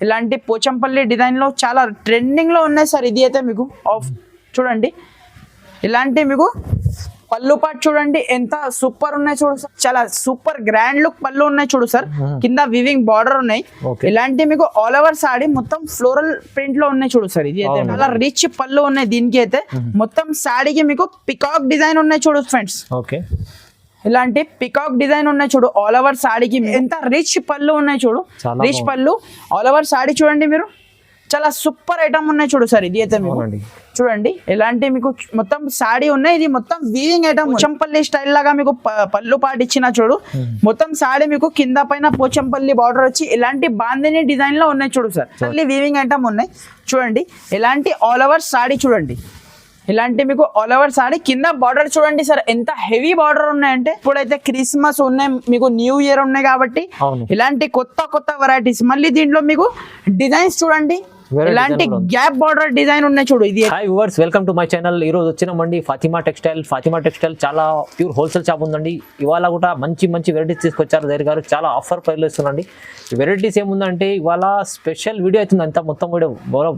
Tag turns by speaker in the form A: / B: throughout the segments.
A: ఇలాంటి పోచంపల్లి డిజైన్ లో చాలా ట్రెండింగ్ లో ఉన్నాయి సార్. ఇది అయితే మీకు చూడండి, ఇలాంటి మీకు పళ్ళు పాటు చూడండి ఎంత సూపర్ ఉన్నాయి చూడు సార్. చాలా సూపర్ గ్రాండ్ లుక్ పళ్ళు ఉన్నాయి చూడు సార్. కింద వివింగ్ బార్డర్ ఉన్నాయి. ఇలాంటి మీకు ఆల్ ఓవర్ సాడీ మొత్తం ఫ్లోరల్ ప్రింట్ లో ఉన్నాయి చూడు సార్. ఇది అయితే చాలా రిచ్ పళ్ళు ఉన్నాయి. దీనికి అయితే మొత్తం సాడీకి మీకు పికాక్ డిజైన్ ఉన్నాయి చూడు ఫ్రెండ్స్. ఇలాంటి పికాక్ డిజైన్ ఉన్నాయి చూడు. ఆల్ ఓవర్ సాడీకి ఎంత రిచ్ పళ్ళు ఉన్నాయి చూడు. రిచ్ పళ్ళు ఆల్ ఓవర్ సాడీ చూడండి మీరు. చాలా సూపర్ ఐటమ్ ఉన్నాయి చూడు సార్. ఇది అయితే మీకు చూడండి, ఇలాంటి మీకు మొత్తం సాడీ ఉన్నాయి. ఇది మొత్తం వీవింగ్ ఐటమ్, పోచంపల్లి స్టైల్ లాగా మీకు పళ్ళు పాటు ఇచ్చిన చూడు. మొత్తం సాడీ మీకు కింద పైన పోచంపల్లి బార్డర్ వచ్చి ఇలాంటి బాందిని డిజైన్ లో ఉన్నాయి చూడు సార్. మళ్ళీ వీవింగ్ ఐటమ్ ఉన్నాయి చూడండి. ఇలాంటి ఆల్ ఓవర్ సాడీ చూడండి. ఇలాంటి మీకు ఆల్ ఓవర్ సాడీ కింద బార్డర్ చూడండి సార్. ఎంత హెవీ బార్డర్ ఉన్నాయంటే, ఇప్పుడైతే క్రిస్మస్ ఉన్నాయి, మీకు న్యూ ఇయర్ ఉన్నాయి కాబట్టి ఇలాంటి కొత్త కొత్త వెరైటీస్. మళ్ళీ దీంట్లో మీకు డిజైన్స్ చూడండి, ఇలాంటి గ్యాప్ బార్డర్ డిజైన్ ఉన్నాయి చూడు. ఇది
B: hi viewers, welcome to my channel. ఈ రోజు వచ్చినామండి ఫాతిమా టెక్స్టైల్ చాలా ప్యూర్ హోల్సేల్ షాప్ ఉందండి. ఇవాళ కూడా మంచి మంచి వెరైటీస్ తీసుకొచ్చారు జైర్ గారు. చాలా ఆఫర్ ప్రైస్లో ఇస్తుందండి. ఈ వెరైటీస్ ఏముందంటే ఇవాళ స్పెషల్ వీడియో అవుతుంది. అంతా మొత్తం వీడియో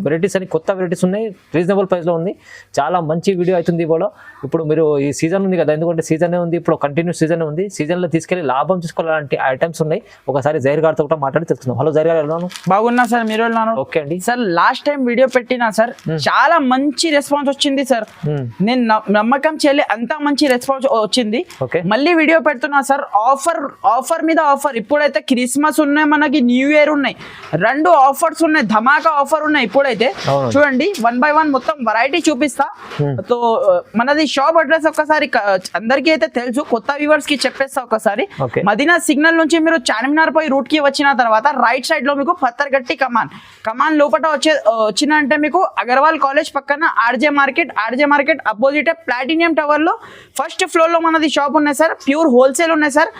B: వెరైటీస్ అని కొత్త వెరైటీస్ ఉన్నాయి, రీజనబుల్ ప్రైస్లో ఉంది. చాలా మంచి వీడియో అవుతుంది ఇవాళ. ఇప్పుడు మీరు ఈ సీజన్ ఉంది కదా, ఎందుకంటే సీజనే ఉంది, ఇప్పుడు కంటిన్యూస్ సీజన్ ఉంది. సీజన్లో తీసుకెళ్లి లాభం తీసుకోవాలంటే ఐటమ్స్ ఉన్నాయి. ఒకసారి జైర్ గారితో కూడా మాట్లాడి తెలుసుకుందాం. హలో జైర్ గారు, ఎలా
A: బాగున్నా సార్, మీరు వెళ్ళినారు?
B: ఓకే అండి
A: సార్, లాస్ట్ టైం వీడియో పెట్టినా సార్, చాలా మంచి రెస్పాన్స్ వచ్చింది సార్. నేను నమ్మకం చేయలే, అంత మంచి రెస్పాన్స్ వచ్చింది. మళ్ళీ వీడియో పెడుతున్నా సార్. ఆఫర్ మీద ఆఫర్. ఇప్పుడైతే క్రిస్మస్ ఉన్నాయి, మనకి న్యూ ఇయర్ ఉన్నాయి, రెండు ఆఫర్స్ ఉన్నాయి, ధమాకా ఆఫర్ ఉన్నాయి. ఇప్పుడైతే చూడండి, 1 by 1 మొత్తం వెరైటీ చూపిస్తా. సో మనది షాప్ అడ్రస్ ఒక్కసారి అందరికీ అయితే తెలుసు, కొత్త వ్యూవర్స్ కి చెప్పేస్తా ఒకసారి. మదీనా సిగ్నల్ నుంచి మీరు చార్మినార్ పై రూట్ కి వచ్చిన తర్వాత రైట్ సైడ్ లో మీకు పత్తర్గట్టి కమాన్ లోపల వచ్చిన అంటే మీకు అగర్వాల్ కాలేజ్ పక్కన RJ market opposite platinum tower లో ఫస్ట్ ఫ్లోర్ లో మనది షాప్ ఉన్నాయి సార్. ప్యూర్ హోల్సేల్ ఉన్నాయి సార్.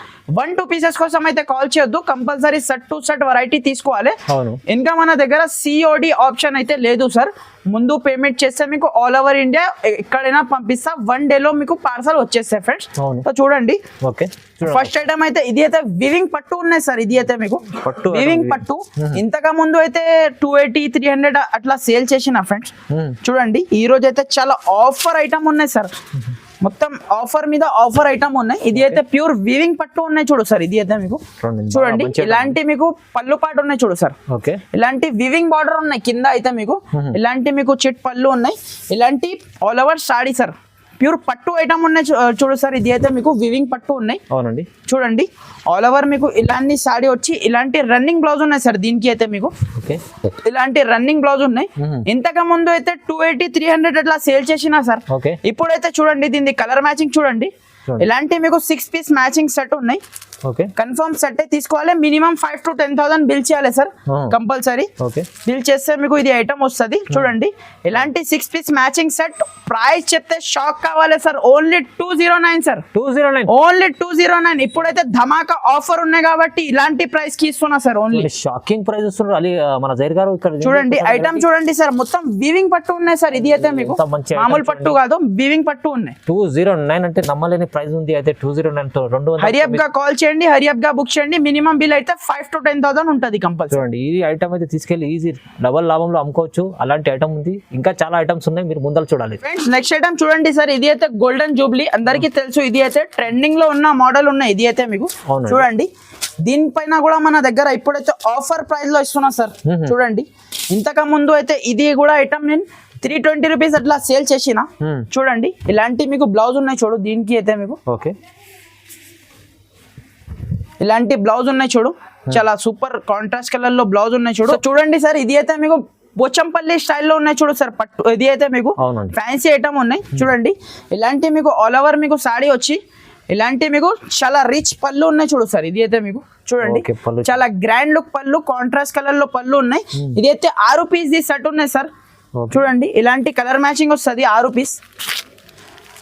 A: 1-2 పీసెస్ కోసం అయితే కాల్ చేయొద్దు, compulsory set to set variety తీసుకోవాలి. ఇంకా మన దగ్గర సిఓడి ఆప్షన్ అయితే లేదు సార్. ముందు పేమెంట్ చేస్తే మీకు ఆల్ ఓవర్ ఇండియా ఎక్కడైనా పంపిస్తా. 1 day లో మీకు పార్సల్ వచ్చేస్తాయి ఫ్రెండ్స్. సో చూడండి, ఫస్ట్ ఐటమ్ అయితే ఇది అయితే వివింగ్ పట్టు ఉన్నాయి సార్. ఇది అయితే మీకు వివింగ్ పట్టు. ఇంతకు ముందు అయితే 280-300 అట్లా సేల్ చేసిన ఫ్రెండ్స్. చూడండి, ఈ రోజు అయితే చాలా ఆఫర్ ఐటమ్ ఉన్నాయి సార్. మొత్తం ఆఫర్ మీద ఆఫర్ ఐటమ్ ఉన్నాయి. ఇది అయితే ప్యూర్ వీవింగ్ పట్టు ఉన్నాయి చూడు సార్. ఇది అయితే మీకు చూడండి, ఇలాంటి మీకు పళ్ళు పాటు ఉన్నాయి చూడు సార్. ఇలాంటి వీవింగ్ బార్డర్ ఉన్నాయి కింద. అయితే మీకు ఇలాంటి మీకు చిట్ పళ్ళు ఉన్నాయి. ఇలాంటి all over saree sir. Pure పట్టు ఐటమ్ ఉన్నాయి చూడు సార్. ఇది అయితే మీకు వివింగ్ పట్టు ఉన్నాయి. అవునండి, చూడండి ఆల్ ఓవర్ మీకు ఇలాంటి సాడీ వచ్చి ఇలాంటి రన్నింగ్ బ్లౌజ్ ఉన్నాయి సార్. దీనికి అయితే మీకు ఇలాంటి రన్నింగ్ బ్లౌజ్ ఉన్నాయి. ఇంతకు ముందు అయితే 280-300 అట్లా సేల్ చేసినా సార్. ఇప్పుడైతే చూడండి, దీని కలర్ మ్యాచింగ్ చూడండి. ఇలాంటి మీకు 6 పీస్ మ్యాచింగ్ సెట్ ఉన్నాయి. కన్ఫర్మ్ సెట్ తీసుకోవాలి. మినిమం 5,000 to 10,000 బిల్ చేయాలి సార్, కంపల్సరీ. బిల్ చేస్తే మీకు ఇది ఐటమ్ వస్తుంది. చూడండి, ఇలాంటి 6 పీస్ మ్యాచింగ్ సెట్. ప్రైస్ చెప్తే షాక్ కావాలి సార్. Only 209 sir. 209, ఓన్లీ 209. ఇప్పుడైతే ధమాకా ఆఫర్ ఉన్నాయి కాబట్టి ఇలాంటి ప్రైస్ కి ఇస్తున్నా సార్. ఓన్లీ
B: షాకింగ్ ప్రైస్ ఇస్తున్నారు మన జైర్ గారు. ఇక్కడ
A: చూడండి, ఐటమ్ చూడండి సార్. మొత్తం వీవింగ్ పట్టు ఉన్నాయి సార్. ఇది అయితే మీకు మామూలు పట్టు కాదు, వీవింగ్ పట్టు ఉన్నాయి.
B: 209 అంటే నమ్మలేని ప్రైస్ ఉంది. అయితే 209 తో 200.
A: హరియప్ గా కాల్ చేయండి, హరియప్ గా బుక్ చేయండి. మినిమం బిల్ అయితే 5,000 to 10,000 ఉంటుంది కంపల్సరీ.
B: చూడండి, ఈ ఐటమ్ అయితే తీసుకెళ్లి ఈజీ డబల్ లాభంలో అమ్ముకోవచ్చు. అలాంటి ఐటమ్ ఉంది. ఇంకా చాలా ఐటమ్స్ ఉన్నాయి, మీరు ముందర చూడాలి
A: ఫ్రెండ్స్. నెక్స్ట్ ఐటమ్ చూడండి సార్. ఇది అయితే గోల్డెన్ జూబ్లీ, అందరికీ తెలుసు. ఇది అయితే ట్రెండింగ్ లో ఉన్న మోడల్ ఉన్నాయి. ఇది అయితే మీకు చూడండి, దీనిపైన కూడా మన దగ్గర ఇప్పుడైతే ఆఫర్ ప్రైస్ లో ఇస్తున్నా సార్. చూడండి, ఇంతకు ముందు అయితే ఇది కూడా ఐటమ్ నేను 320 రూపీస్ అట్లా సేల్ చేసిన. చూడండి, ఇలాంటి మీకు బ్లౌజ్ ఉన్నాయి చూడు. దీనికి అయితే మీకు ఇలాంటి బ్లౌజ్ ఉన్నాయి చూడు. చాలా సూపర్ కాంట్రాస్ట్ కలర్ లో బ్లౌజ్ ఉన్నాయి చూడు. చూడండి సార్, ఇది అయితే మీకు పోచంపల్లి స్టైల్లో ఉన్నాయి చూడు సార్ పట్టు. ఇది అయితే మీకు ఫ్యాన్సీ ఐటమ్ ఉన్నాయి. చూడండి, ఇలాంటి మీకు ఆల్ ఓవర్ మీకు సాడీ వచ్చి ఇలాంటి మీకు చాలా రిచ్ పళ్ళు ఉన్నాయి చూడు సార్. ఇది అయితే మీకు చూడండి, చాలా గ్రాండ్ లుక్ పళ్ళు, కాంట్రాస్ట్ కలర్ లో పళ్ళు ఉన్నాయి. ఇది అయితే 6 పీస్ సెట్ ఉన్నాయి సార్. చూడండి, ఇలాంటి కలర్ మ్యాచింగ్ వస్తుంది. 6 పీస్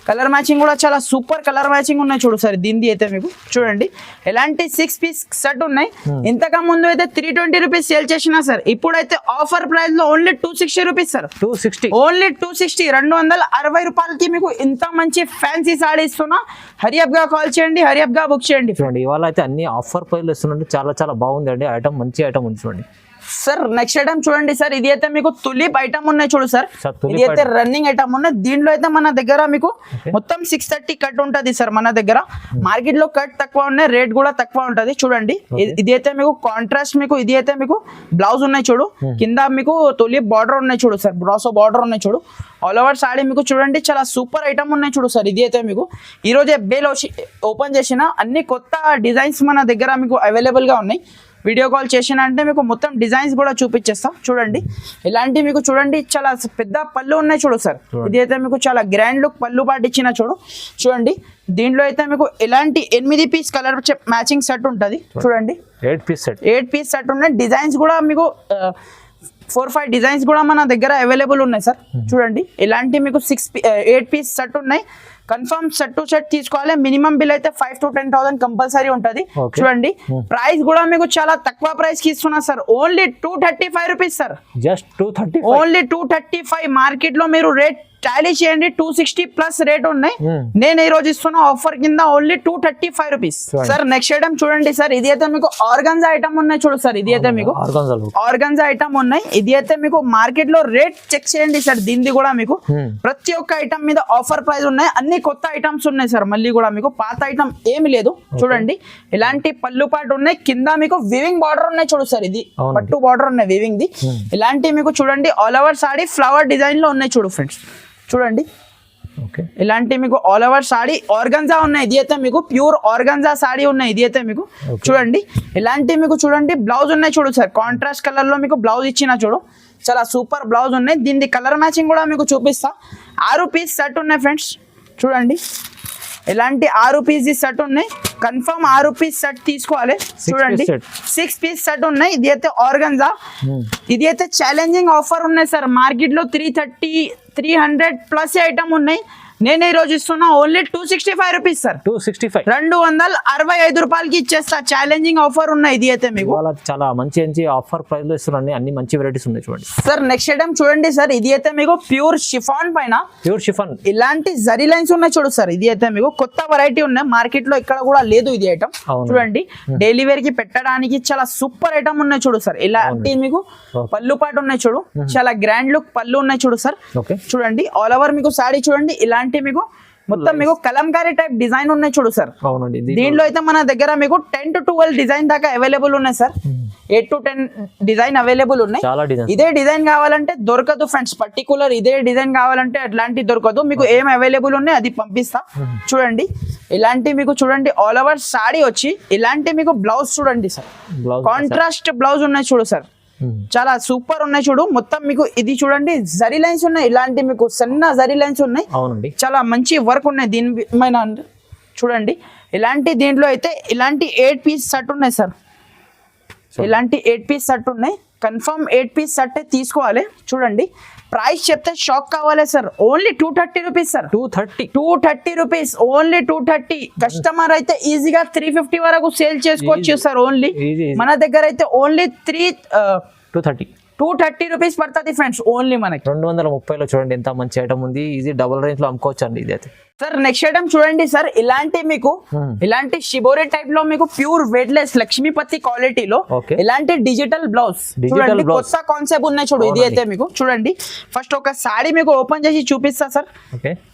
A: కలర్ మ్యాచింగ్ కూడా చాలా సూపర్ కలర్ మ్యాచింగ్ ఉన్నాయి చూడు సార్. దీనిది అయితే మీకు చూడండి, ఎలాంటి 6 పీస్ సెట్ ఉన్నాయి. ఇంతకు ముందు అయితే 320 రూపీస్ సేల్ చేసినా సార్. ఇప్పుడైతే ఆఫర్ ప్రైస్ లో ఓన్లీ 260 రూపీస్ సార్. 260, ఓన్లీ 260, 260 రూపాయలకి మీకు ఇంత మంచి ఫ్యాన్సీ సాడీ ఇస్తున్నా. హరియప్ గా కాల్ చేయండి, హరియప్ గా బుక్ చేయండి.
B: చూడండి, ఇవాళ అయితే అన్ని ఆఫర్ ప్రైస్ లో ఇస్తున్నాండి. చాలా చాలా బాగుంది అండి ఐటమ్, మంచి ఐటమ్ ఉంది. చూడండి,
A: సార్ నెక్స్ట్ ఐటమ్ చూడండి సార్, ఇది అయితే మీకు తులిప్ ఐటమ్ ఉన్నాయి చూడు సార్,
B: సార్, తులిప్
A: ఇది అయితే రన్నింగ్ ఐటమ్ ఉన్నాయి. దీంట్లో అయితే మన దగ్గర మీకు మొత్తం 630 కట్ ఉంటది సార్. మన దగ్గర మార్కెట్ లో కట్ తక్కువ ఉన్నాయి, రేట్ కూడా తక్కువ ఉంటది. చూడండి ఇది అయితే మీకు కాంట్రాస్ట్, మీకు ఇది అయితే మీకు బ్లౌజ్ ఉన్నాయి చూడు, కింద మీకు తులిప్ బార్డర్ ఉన్నాయి చూడు సార్, బ్రాసో బార్డర్ ఉన్నాయి చూడు. ఆల్ ఓవర్ సాడీ మీకు చూడండి చాలా సూపర్ ఐటమ్ ఉన్నాయి చూడు సార్. ఇది అయితే మీకు ఈ రోజే బేల్ ఓపెన్ చేసిన అన్ని కొత్త డిజైన్స్ మన దగ్గర మీకు అవైలబుల్ గా ఉన్నాయి. వీడియో కాల్ చేసిన అంటే మీకు మొత్తం డిజైన్స్ కూడా చూపించేస్తా. చూడండి ఇలాంటి మీకు చూడండి చాలా పెద్ద పళ్ళు ఉన్నాయి చూడు సార్. ఇది అయితే మీకు చాలా గ్రాండ్ లుక్ పళ్ళు పాటు ఇచ్చిన చూడు. చూడండి దీంట్లో అయితే మీకు ఇలాంటి 8 పీస్ కలర్ మ్యాచింగ్ సెట్ ఉంటుంది. చూడండి 8 పీస్ సెట్ ఉన్నాయి. డిజైన్స్ కూడా మీకు 4-5 డిజైన్స్ కూడా మన దగ్గర అవైలబుల్ ఉన్నాయి సార్. చూడండి ఇలాంటి మీకు 8 పీస్ సెట్ ఉన్నాయి. కన్ఫర్మ్ సెట్ టు సెట్ తీసుకోవాలి. మినిమం బిల్ అయితే 5,000 to 10,000 కంపల్సరీ ఉంటది. చూడండి ప్రైస్ కూడా మీకు చాలా తక్కువ ప్రైస్ కి ఇస్తున్నా sir, only 235 rupees sir.
B: Just 235,
A: only 235. Market లో మీరు రేట్ టాలీ చేయండి, 260 ప్లస్ రేట్ ఉన్నాయి. నేను ఈ రోజు ఇస్తున్న ఆఫర్ కింద only 235 rupees sir. Next item చూడండి సార్, ఇది అయితే మీకు ఆర్గన్జా ఐటమ్ ఉన్నాయి చూడు సార్. ఇది అయితే మీకు ఆర్గన్జా ఐటమ్ ఉన్నాయి. ఇది అయితే మీకు మార్కెట్ లో రేట్ చెక్ చేయండి సార్. దీనిది కూడా మీకు ప్రతి ఒక్క ఐటమ్ మీద ఆఫర్ ప్రైస్ ఉన్నాయి. అన్ని కొత్త ఐటమ్స్ ఉన్నాయి సార్. మళ్ళీ కూడా మీకు పాత ఐటమ్ ఏమి లేదు. చూడండి ఇలాంటి పళ్ళు పాటు ఉన్నాయి, కింద మీకు వివింగ్ బార్డర్ ఉన్నాయి చూడు సార్. ఇది పట్టు బార్డర్ ఉన్నాయి వివింగ్ ది. ఇలాంటి మీకు చూడండి all over saree flower design లో ఉన్నాయి చూడు ఫ్రెండ్స్. చూడండి ఇలాంటి మీకు ఆల్ ఓవర్ సాడీ ఆర్గన్జా ఉన్నాయి. ఇది అయితే మీకు ప్యూర్ ఆర్గన్జా సాడీ ఉన్నాయి. ఇది అయితే మీకు చూడండి ఇలాంటి మీకు చూడండి బ్లౌజ్ ఉన్నాయి చూడు సార్. కాంట్రాస్ట్ కలర్ లో మీకు బ్లౌజ్ ఇచ్చిన చూడు, చాలా సూపర్ బ్లౌజ్ ఉన్నాయి. దీని కలర్ మ్యాచింగ్ కూడా మీకు చూపిస్తా. 6 పీస్ సెట్ ఉన్నాయి ఫ్రెండ్స్. చూడండి ఇలాంటి 6 పీస్ సెట్ ఉన్నాయి. కన్ఫర్మ్ 6 పీస్ సెట్ తీసుకోవాలి. చూడండి 6 పీస్ సెట్ ఉన్నాయి. ఇది అయితే ఆర్గన్జా. ఇది అయితే ఛాలెంజింగ్ ఆఫర్ ఉన్నాయి సార్. మార్కెట్ లో 330, 300 ప్లస్ ఐటమ్ ఉన్నాయి. నేను ఈ రోజు ఇస్తున్నా ఓన్లీ 265 రూపీస్ సార్. 265 రూపాయలకి ఇచ్చేస్తా. ఛాలెంజింగ్ ఆఫర్ ఉన్నాయి. ఇది అయితే మీకు
B: చాలా మంచి ఆఫర్ ప్రైస్ లో ఇస్తున్నారండి. అన్ని మంచి వెరైటీస్ ఉన్నాయి చూడండి
A: సార్. నెక్స్ట్ ఐటమ్ చూడండి సార్, ఇది అయితే మీకు ప్యూర్ షిఫాన్ పైన ఇలాంటి జరీ లైన్స్ ఉన్నాయి చూడు సార్. ఇది అయితే మీకు కొత్త వెరైటీ ఉన్నాయి, మార్కెట్ లో ఇక్కడ కూడా లేదు ఇది ఐటమ్. చూడండి డైలీ వేర్ కి పెట్టడానికి చాలా సూపర్ ఐటమ్ ఉన్నాయి చూడు సార్. ఇలాంటి మీకు పళ్ళు పాటు ఉన్నాయి చూడు, చాలా గ్రాండ్ లుక్ పళ్ళు ఉన్నాయి చూడు సార్. చూడండి ఆల్ ఓవర్ మీకు సాడీ చూడండి ఇలాంటి మీకు మొత్తం మీకు కలంకారీ టైప్ డిజైన్ ఉన్నాయి చూడు సార్. దీంట్లో అయితే మన దగ్గర మీకు 10 to 12 డిజైన్ దాకా అవైలబుల్ ఉన్నాయి సార్. 8 to 10 డిజైన్ అవైలబుల్ ఉన్నాయి. ఇదే డిజైన్ కావాలంటే దొరకదు ఫ్రెండ్స్. పర్టికులర్ ఇదే డిజైన్ కావాలంటే అట్లాంటి దొరకదు. మీకు ఏం అవైలబుల్ ఉన్నాయి అది పంపిస్తా. చూడండి ఇలాంటి మీకు చూడండి ఆల్ ఓవర్ సాడీ వచ్చి ఇలాంటి మీకు బ్లౌజ్ చూడండి సార్. కాంట్రాస్ట్ బ్లౌజ్ ఉన్నాయి చూడు సార్, చాలా సూపర్ ఉన్నాయి చూడు. మొత్తం మీకు ఇది చూడండి జరీ లైన్స్ ఉన్నాయి. ఇలాంటి మీకు సన్న జరీ లైన్స్ ఉన్నాయి. చాలా మంచి వర్క్ ఉన్నాయి దీని పైన. చూడండి ఇలాంటి దీంట్లో అయితే ఇలాంటి 8 పీస్ సెట్ ఉన్నాయి సార్. ఇలాంటి 8 పీస్ సెట్ ఉన్నాయి. కన్ఫర్మ్ 8 పీస్ సెట్ తీసుకోవాలి. చూడండి ప్రైస్ చెప్తే షాక్ కావాలి sir. Only 230 rupees sir. 230 rupees, only 230. Customer అయితే ఈజీగా 350 వరకు సేల్ చేసుకోవచ్చు సార్. ఓన్లీ మన దగ్గర అయితే ఓన్లీ 230 రూపీస్ పడుతుంది ఫ్రెండ్స్. ఓన్లీ మనకి
B: 230లో చూడండి ఎంత మంచి ఐటమ్ ఉంది. ఈజీ డబుల్ రేంజ్ లో అమ్ముకోవచ్చు అండి ఇది అయితే
A: సార్. నెక్స్ట్ ఐటమ్ చూడండి సార్, ఇలాంటి మీకు ఇలాంటి షిబోరి టైప్ లో మీకు ప్యూర్ వెయిట్లెస్ లక్ష్మీపతి క్వాలిటీలో ఇలాంటి డిజిటల్ బ్లౌజ్ చూడండి. కొత్త కాన్సెప్ట్ ఉన్నాయి చూడు. ఇది అయితే మీకు చూడండి ఫస్ట్ ఒక సాడీ మీకు ఓపెన్ చేసి చూపిస్తా సార్.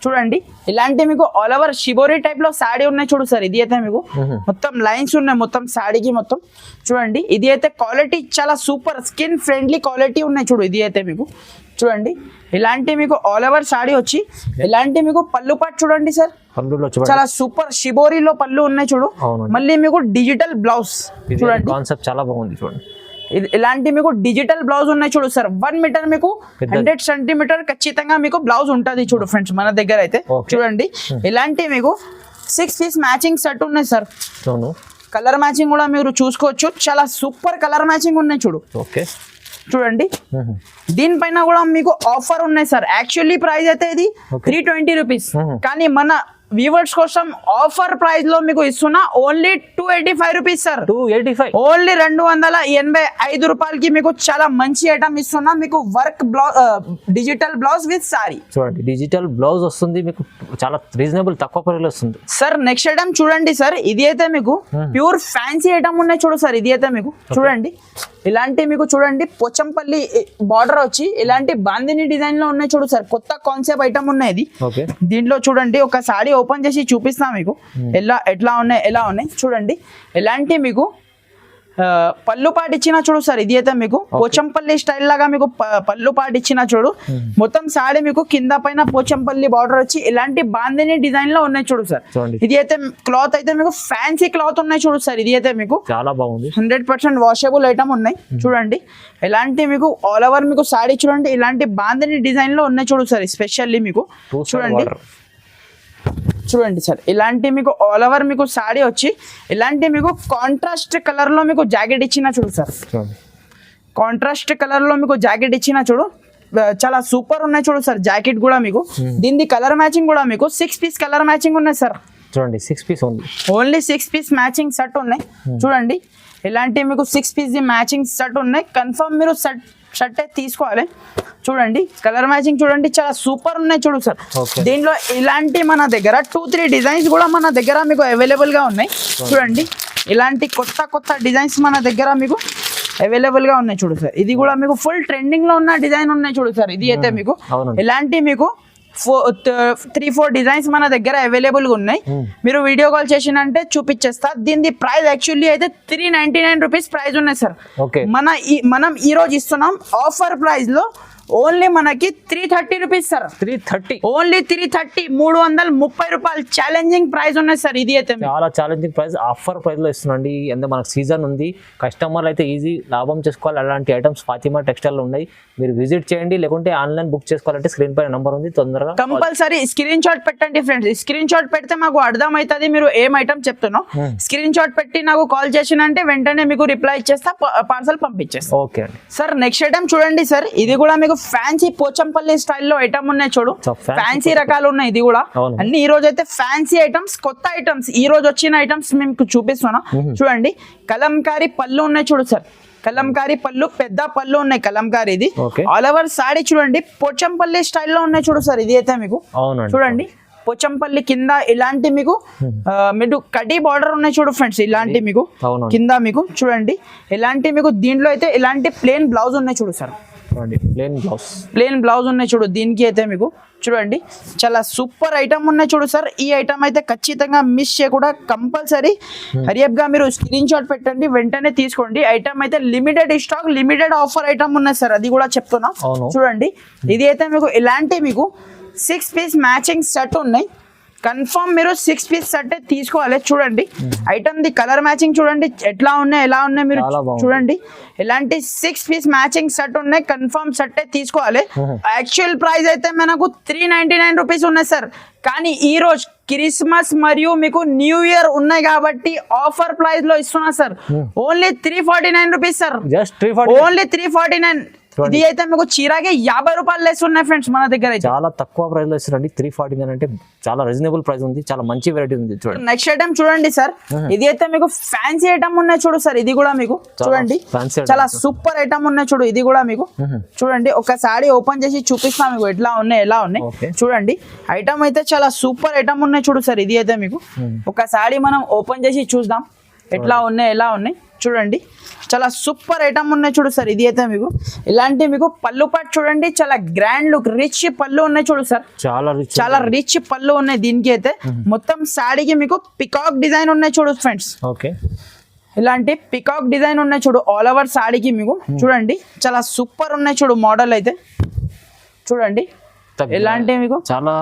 A: చూడండి ఇలాంటి మీకు ఆల్ ఓవర్ షిబోరి టైప్ లో సాడీ ఉన్నాయి చూడు సార్. ఇది అయితే మీకు మొత్తం లైన్స్ ఉన్నాయి మొత్తం సాడీకి మొత్తం. చూడండి ఇది అయితే క్వాలిటీ చాలా సూపర్ స్కిన్ ఫ్రెండ్లీ క్వాలిటీ ఉన్నాయి చూడు. ఇది అయితే మీకు చూడండి ఇలాంటి మీకు ఆల్ ఓవర్ సాడీ వచ్చి ఇలాంటి మీకు పళ్ళు పాటు చూడండి సార్. చాలా సూపర్ షిబోరిలో పళ్ళు ఉన్నాయి చూడు. మళ్ళీ మీకు డిజిటల్ బ్లౌజ్ చూడండి.
B: కాన్సెప్ట్ చాలా బాగుంది చూడండి.
A: ఇలాంటి మీకు డిజిటల్ బ్లౌజ్ ఉన్నాయి చూడు సార్. 1 మీటర్ మీకు 100 సెంటీమీటర్ ఖచ్చితంగా మీకు బ్లౌజ్ ఉంటుంది చూడు ఫ్రెండ్స్ మన దగ్గర అయితే. చూడండి ఇలాంటి మీకు 6 పీస్ మ్యాచింగ్ సెట్ ఉన్నాయి సార్. కలర్ మ్యాచింగ్ కూడా మీరు చూసుకోవచ్చు. చాలా సూపర్ కలర్ మ్యాచింగ్ ఉన్నాయి చూడు. చూడండి దీనిపైన కూడా మీకు ఆఫర్ ఉన్నాయి సార్. యాక్చువల్లీ ప్రైస్ అయితే ఇది 320 రూపీస్, కానీ మన వ్యూవర్స్ కోసం ఆఫర్ ప్రైస్ లో మీకు ఇస్తున్నా ఓన్లీ 285 రూపీస్ సార్.
B: 285
A: ఓన్లీ 285 రూపాయలకి మీకు చాలా మంచి ఐటమ్ ఇస్తున్నా. మీకు work blouse, digital blouse with sorry.
B: చూడండి డిజిటల్ బ్లౌజ్ వస్తుంది మీకు, చాలా రీజనబుల్ తక్కువ ప్రైస్లో వస్తుంది
A: సార్. నెక్స్ట్ ఐటమ్ చూడండి సార్, ఇది అయితే మీకు ప్యూర్ ఫ్యాన్సీ ఐటమ్ ఉన్నాయి చూడు సార్. ఇది అయితే మీకు చూడండి ఇలాంటి మీకు చూడండి పోచంపల్లి బార్డర్ వచ్చి ఇలాంటి బాందిని డిజైన్ లో ఉన్నాయి చూడు సార్. కొత్త కాన్సెప్ట్ ఐటమ్ ఉన్నాయి ఇది. దీంట్లో చూడండి ఒక సారీ ఓపెన్ చేసి చూపిస్తా మీకు ఎట్లా ఉన్నాయి చూడండి. ఎలాంటి మీకు పళ్ళు పాటు ఇచ్చిన చూడు సార్. ఇది అయితే మీకు పోచంపల్లి స్టైల్ లాగా మీకు పళ్ళు పాటు ఇచ్చిన చూడు. మొత్తం సారీ మీకు కింద పైన పోచంపల్లి బార్డర్ వచ్చి ఇలాంటి బాందిని డిజైన్ లో ఉన్నాయి చూడు సార్. ఇది అయితే క్లాత్ అయితే మీకు ఫ్యాన్సీ క్లాత్ ఉన్నాయి చూడు సార్. ఇది అయితే మీకు
B: చాలా బాగుంది,
A: 100% వాషబుల్ ఐటమ్ ఉన్నాయి చూడండి. ఎలాంటి మీకు ఆల్ ఓవర్ మీకు సారీ చూడండి ఇలాంటి బాందిని డిజైన్ లో ఉన్నాయి చూడు సార్. స్పెషల్లీ మీకు చూడండి సార్ ఇలాంటి మీకు ఆల్ ఓవర్ మీకు సారీ వచ్చి ఇలాంటి మీకు కాంట్రాస్ట్ కలర్ లో మీకు జాకెట్ ఇచ్చిన చూడు సార్. కాంట్రాస్ట్ కలర్ లో మీకు జాకెట్ ఇచ్చిన చూడు, చాలా సూపర్ ఉన్నాయి చూడు సార్. జాకెట్ కూడా మీకు దీని కలర్ మ్యాచింగ్ కూడా మీకు 6 పీస్ కలర్ మ్యాచింగ్ ఉన్నాయి సార్.
B: చూడండి 6 piece
A: only 6 piece matching set ఉన్నాయి చూడండి. ఇలాంటి మీకు 6 పీస్ మ్యాచింగ్ సెట్ ఉన్నాయి. కన్ఫర్మ్ మీరు షర్ట్ తీసుకోవాలి చూడండి. కలర్ మ్యాచింగ్ చూడండి చాలా సూపర్ ఉన్నాయి చూడు సార్. దీంట్లో ఇలాంటి మన దగ్గర 2-3 డిజైన్స్ కూడా మన దగ్గర మీకు అవైలబుల్ గా ఉన్నాయి చూడండి. ఇలాంటి కొత్త డిజైన్స్ మన దగ్గర మీకు అవైలబుల్ గా ఉన్నాయి చూడు సార్. ఇది కూడా మీకు ఫుల్ ట్రెండింగ్ లో ఉన్న డిజైన్ ఉన్నాయి చూడు సార్. ఇది అయితే మీకు ఇలాంటి మీకు 3-4 డిజైన్స్ మన దగ్గర అవైలబుల్ గా ఉన్నాయి. మీరు వీడియో కాల్ చేసినంటే చూపించేస్తా. దీని ప్రైస్ యాక్చువల్లీ అయితే 399 రూపీస్ ప్రైస్ ఉన్నాయి సార్. మనం ఈ రోజు ఇస్తున్నాం ఆఫర్ ప్రైస్ లో ఓన్లీ మనకి 330 రూపీస్ సార్.
B: 330
A: ఓన్లీ 330 330 రూపాయలు ఛాలెంజింగ్ ప్రైస్ ఉన్నాయి సార్. ఇది అయితే
B: చాలా ఛాలెంజింగ్ ప్రైస్, ఆఫర్ ప్రైస్ లో ఇస్తున్నాండి. ఎందుకంటే మనకు సీజన్ ఉంది, కస్టమర్లు అయితే ఈజీ లాభం చేసుకోవాలి. అలాంటి ఐటమ్స్ ఫాతిమా టెక్స్టైల్ లో ఉన్నాయి. మీరు విజిట్ చేయండి, లేకుంటే ఆన్లైన్ బుక్ చేసుకోవాలంటే స్క్రీన్ పైన నంబర్ ఉంది, తొందరగా
A: కంపల్సరీ స్క్రీన్ షాట్ పెట్టండి ఫ్రెండ్స్. స్క్రీన్ షాట్ పెడితే మాకు అర్థం అవుతుంది మీరు ఏం ఐటమ్ చెప్తున్నావు. స్క్రీన్ షాట్ పెట్టి నాకు కాల్ చేసినంటే వెంటనే మీకు రిప్లై ఇచ్చేస్తా, పార్సల్ పంపించేస్తా.
B: ఓకే అండి
A: సార్. నెక్స్ట్ ఐటమ్ చూడండి సార్, ఇది కూడా మీకు ఫ్యాన్సీ పోచంపల్లి స్టైల్లో ఐటమ్ ఉన్నాయి చూడు. ఫ్యాన్సీ రకాలు ఉన్నాయి. ఇది కూడా అన్ని ఈ రోజు అయితే ఫ్యాన్సీ ఐటమ్స్, కొత్త ఐటమ్స్ ఈ రోజు వచ్చిన ఐటమ్స్ మీకు చూపిస్తున్నా చూడండి. కలంకారీ పళ్ళు ఉన్నాయి చూడు సార్. కలంకారీ పళ్ళు, పెద్ద పళ్ళు ఉన్నాయి కలంకారీ. ఇది ఆల్ ఓవర్ సారీ చూడండి పోచంపల్లి స్టైల్లో ఉన్నాయి చూడు సార్. ఇది అయితే మీకు చూడండి పోచంపల్లి కింద ఇలాంటి మీకు మీరు కడ్డీ బార్డర్ ఉన్నాయి చూడు ఫ్రెండ్స్. ఇలాంటి మీకు కింద మీకు చూడండి ఇలాంటి మీకు దీంట్లో అయితే ఇలాంటి ప్లేన్ బ్లౌజ్ ఉన్నాయి చూడు సార్. ప్లేన్ బ్లౌజ్ ఉన్నాయి చూడు. దీనికి అయితే మీకు చూడండి చాలా సూపర్ ఐటమ్ ఉన్నాయి చూడు సార్. ఈ ఐటమ్ అయితే ఖచ్చితంగా మిస్ చేయకుండా కంపల్సరీ హరియప్ గా మీరు స్క్రీన్ షాట్ పెట్టండి, వెంటనే తీసుకోండి. ఐటమ్ అయితే limited stock, limited offer item ఉన్నాయి సార్. అది కూడా చెప్తున్నా చూడండి. ఇది అయితే మీకు ఇలాంటి మీకు 6 పీస్ మ్యాచింగ్ సెట్ ఉన్నాయి. కన్ఫర్మ్ మీరు 6 పీస్ సెట్ తీసుకోవాలి చూడండి. ఐటమ్ ది కలర్ మ్యాచింగ్ చూడండి ఎలా ఉన్నాయి మీరు చూడండి. ఇలాంటి 6 పీస్ మ్యాచింగ్ సెట్ ఉన్నాయి. కన్ఫర్మ్ సెట్ తీసుకోవాలి. యాక్చువల్ ప్రైస్ అయితే మనకు 399 రూపీస్ ఉన్నాయి సార్. కానీ ఈ రోజు క్రిస్మస్ మరియు మీకు న్యూ ఇయర్ ఉన్నాయి కాబట్టి ఆఫర్ ప్రైస్ లో ఇస్తున్నా sir. Only 349 rupees sir. Only 349. ఇది అయితే మీకు చీరాగే 50 రూపాయలు లెస్ ఉన్నాయి ఫ్రెండ్స్ మన దగ్గర.
B: చాలా తక్కువ ప్రైస్ లో ఇస్తారండి. 349 అంటే చాలా రీజనబుల్ ప్రైస్ ఉంది, చాలా మంచి వెరైటీ ఉంది చూడండి.
A: నెక్స్ట్ ఐటమ్ చూడండి సార్. ఇది అయితే మీకు ఫ్యాన్సీ ఐటమ్ ఉన్నాయి చూడు సార్. ఇది కూడా మీకు చూడండి చాలా సూపర్ ఐటమ్ ఉన్నాయి చూడు. ఇది కూడా మీకు చూడండి ఒక సారీ ఓపెన్ చేసి చూపిస్తా మీకు ఎలా ఉన్నాయి చూడండి. ఐటమ్ అయితే చాలా సూపర్ ఐటమ్ ఉన్నాయి చూడు సార్. ఇది అయితే మీకు ఒక సారీ మనం ఓపెన్ చేసి చూద్దాం ఎలా ఉన్నాయి చూడండి. చాలా సూపర్ ఐటమ్ ఉన్నాయి చూడు సార్. ఇది అయితే మీకు ఇలాంటి మీకు పళ్ళు పాటు చూడండి చాలా గ్రాండ్ లుక్, రిచ్ పళ్ళు ఉన్నాయి చూడు సార్. చాలా రిచ్ పళ్ళు ఉన్నాయి. దీనికి అయితే మొత్తం సాడీకి మీకు పికాక్ డిజైన్ ఉన్నాయి చూడు ఫ్రెండ్స్. ఇలాంటి పికాక్ డిజైన్ ఉన్నాయి చూడు ఆల్ ఓవర్ సాడీకి మీకు చూడండి. చాలా సూపర్ ఉన్నాయి చూడు మోడల్ అయితే చూడండి. ఇలాంటి మీకు
B: చాలా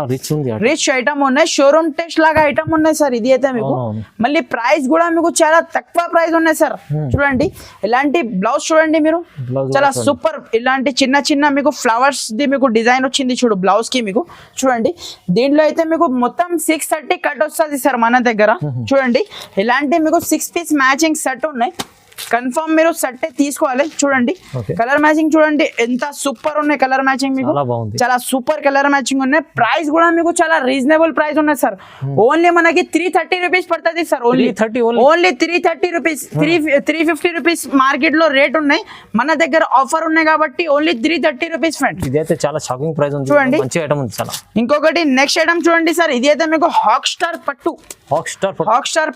B: రిచ్
A: ఐటమ్ ఉన్నాయి. షోరూమ్ టెస్ట్ లాగా ఐటమ్ ఉన్నాయి సార్. ఇది అయితే మీకు మళ్ళీ ప్రైస్ కూడా మీకు చాలా తక్కువ ప్రైస్ ఉన్నాయి సార్. చూడండి ఇలాంటి బ్లౌజ్ చూడండి మీరు చాలా సూపర్. ఇలాంటి చిన్న మీకు ఫ్లవర్స్ ది మీకు డిజైన్ వచ్చింది చూడు బ్లౌజ్ కి మీకు చూడండి. దీంట్లో అయితే మీకు మొత్తం 630 కట్ వస్తుంది సార్ మన దగ్గర చూడండి. ఇలాంటి మీకు 6 పీస్ మ్యాచింగ్ సెట్ ఉన్నాయి. కన్ఫర్మ్ మీరు సెట్ తీసుకోవాలి. చూడండి కలర్ మ్యాచింగ్ చూడండి ఎంత సూపర్ ఉన్నాయి కలర్ మ్యాచింగ్ మీకు చాలా సూపర్ కలర్ మ్యాచింగ్ ఉన్నాయి. ప్రైస్ కూడా మీకు చాలా రీజనబుల్ ప్రైస్ ఉన్నాయి సార్. ఓన్లీ మనకి 330 రూపీస్ పడుతుంది sir. Only 330 rupees 350 rupees market లో రేట్ ఉన్నాయి. మన దగ్గర ఆఫర్ ఉన్నాయి కాబట్టి ఓన్లీ 330 రూపీస్ ఫ్రెండ్స్.
B: ఇదైతే చాలా షాకింగ్ ప్రైస్ ఉంది.
A: చూడండి
B: మంచి ఐటమ్ ఉంది చాలా.
A: ఇంకొకటి నెక్స్ట్ ఐటమ్ చూడండి సార్. ఇది అయితే మీకు హాక్ స్టార్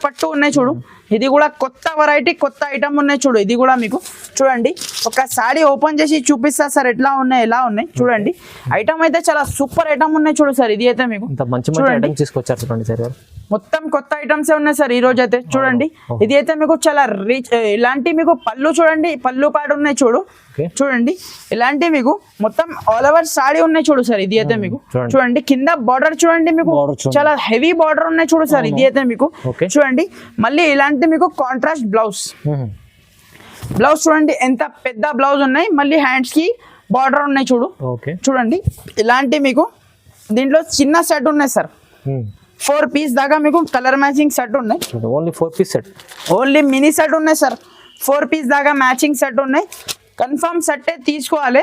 A: పట్టు ఉన్నాయి చూడు. ఇది కూడా కొత్త వెరైటీ కొత్త ఐటమ్ ఉన్నాయి చూడు. ఇది కూడా మీకు చూడండి ఒక సారీ ఓపెన్ చేసి చూపిస్తా సార్ ఎలా ఉన్నాయి చూడండి. ఐటమ్ అయితే చాలా సూపర్ ఐటమ్ ఉన్నాయి చూడు సార్. ఇది అయితే మీకు
B: మంచి ఐటమ్ తీసుకొచ్చారు చూడండి సార్.
A: మొత్తం కొత్త ఐటమ్స్ ఉన్నాయి సార్ ఈ రోజు అయితే. చూడండి ఇది అయితే మీకు చాలా రిచ్ ఇలాంటి మీకు పళ్ళు చూడండి పళ్ళు పాటు ఉన్నాయి చూడు. చూడండి ఇలాంటి మీకు మొత్తం ఆల్ ఓవర్ సారీ ఉన్నాయి చూడు సార్. ఇది అయితే మీకు చూడండి కింద బార్డర్ చూడండి మీకు చాలా హెవీ బార్డర్ ఉన్నాయి చూడు సార్. ఇది అయితే మీకు చూడండి మళ్ళీ ఇలాంటి మీకు కాంట్రాస్ట్ బ్లౌజ్ చూడండి ఎంత పెద్ద బ్లౌజ్ ఉన్నాయి. మళ్ళీ హ్యాండ్స్ కి బార్డర్ ఉన్నాయి చూడు. చూడండి ఇలాంటి మీకు దీంట్లో చిన్న సెట్ ఉన్నాయి సార్. 4 పీస్ దాకా మీకు కలర్ మ్యాచింగ్ సెట్ ఉన్నాయి.
B: Only 4 piece set
A: only mini set ఉన్నాయి సార్. 4 పీస్ దాకా మ్యాచింగ్ సెట్ ఉన్నాయి. కన్ఫర్మ్ సెట్ తీసుకోవాలి.